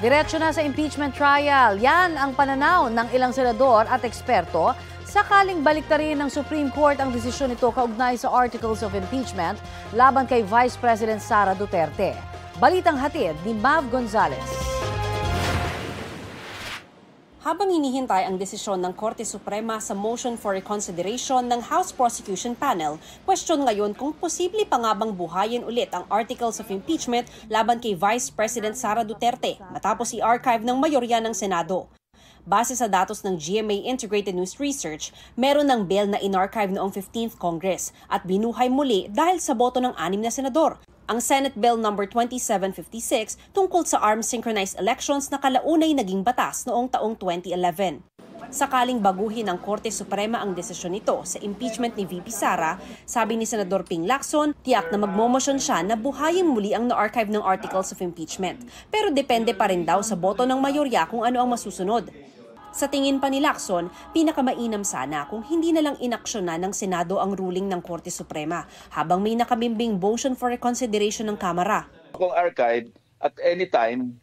Diretso na sa impeachment trial. Yan ang pananaw ng ilang senador at eksperto sakaling baliktarin ng Supreme Court ang desisyon nito kaugnay sa Articles of Impeachment laban kay Vice President Sara Duterte. Balitang hatid ni Mav Gonzalez. Habang hinihintay ang desisyon ng Korte Suprema sa motion for reconsideration ng House Prosecution Panel, question ngayon kung posible pa nga bang buhayin ulit ang Articles of Impeachment laban kay Vice President Sara Duterte matapos i-archive ng mayorya ng Senado. Base sa datos ng GMA Integrated News Research, meron ng bill na in-archive noong 15th Congress at binuhay muli dahil sa boto ng 6 na senador. Ang Senate Bill No. 2756 tungkol sa armed synchronized elections na kalaunay naging batas noong taong 2011. Sakaling baguhin ng Korte Suprema ang desisyon nito sa impeachment ni VP Sara, sabi ni Senador Ping Lacson, tiyak na magmomosyon siya na buhayin muli ang na-archive ng Articles of Impeachment. Pero depende pa rin daw sa boto ng mayorya kung ano ang masusunod. Sa tingin pa ni Lacson, pinakamainam sana kung hindi na lang inaksyonan ng Senado ang ruling ng Korte Suprema habang may nakabimbing motion for reconsideration ng Kamara. Kung archive, at any time,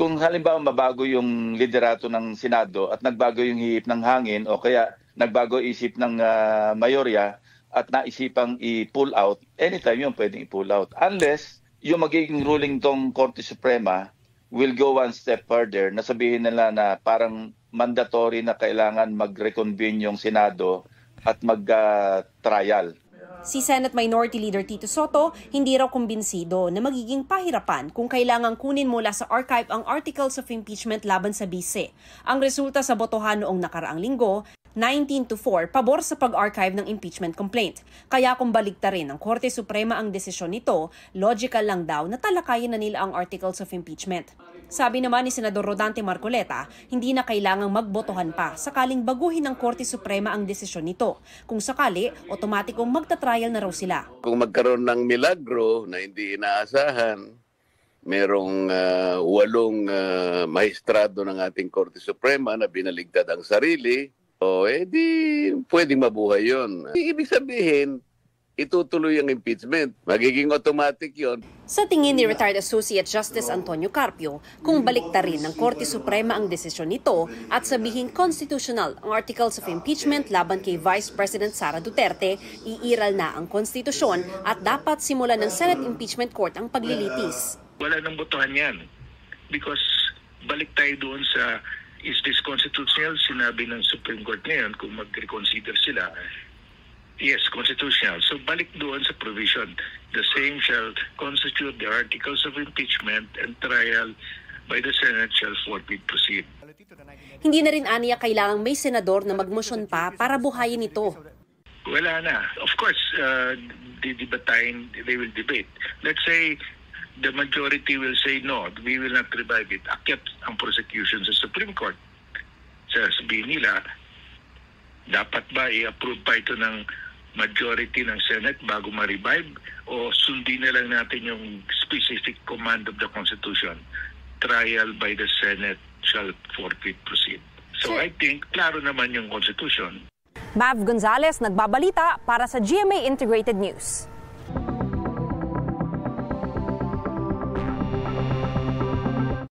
kung halimbawa mabago yung liderato ng Senado at nagbago yung hihip ng hangin o kaya nagbago isip ng mayorya at naisipang i-pull out, anytime yun pwedeng i-pull out. Unless yung magiging ruling tong Korte Suprema will go one step further na sabihin nila na parang mandatory na kailangan mag-reconvene yung Senado at mag-trial. Si Senate Minority Leader Tito Soto, hindi raw kumbinsido na magiging pahirapan kung kailangang kunin mula sa archive ang Articles of Impeachment laban sa bise. Ang resulta sa botohan noong nakaraang linggo, 19-4 pabor sa pag-archive ng impeachment complaint. Kaya kung baliktarin ng Korte Suprema ang desisyon nito, logical lang daw na talakayin na nila ang Articles of Impeachment. Sabi naman ni Senador Rodante Marcoleta, hindi na kailangang magbotohan pa sakaling baguhin ng Korte Suprema ang desisyon nito. Kung sakali, otomatikong magta-trial na raw sila. Kung magkaroon ng milagro na hindi inaasahan, merong 8 maestrado ng ating Korte Suprema na binaligtad ang sarili, di pwedeng mabuhay yun. Ibig sabihin, itutuloy ang impeachment. Magiging automatic yon. Sa tingin ni Retired Associate Justice Antonio Carpio, kung baliktarin ng Korte Suprema ang desisyon nito at sabihin constitutional ang Articles of Impeachment laban kay Vice President Sara Duterte, iiral na ang konstitusyon at dapat simulan ng Senate Impeachment Court ang paglilitis. Wala nang botohan yan because balik tayo doon sa is this constitutional? Sinabi ng Supreme Court ngayon kung mag-reconsider sila. Yes, constitutional. So balik doon sa provision. The same shall constitute the Articles of Impeachment and trial by the Senate shall forthwith proceed. Hindi na rin aniya kailangang may senador na magmosyon pa para buhayin ito. Wala na. Of course, they will debate. Let's say the majority will say no, we will not revive it. Akyat ang prosecution sa Supreme Court. Sabihin nila, dapat ba i-approve pa ito ng majority ng Senate bago ma-revive o sundin na lang natin yung specific command of the Constitution? Trial by the Senate shall forthwith proceed. So I think, klaro naman yung Constitution. Mav Gonzalez, nagbabalita para sa GMA Integrated News.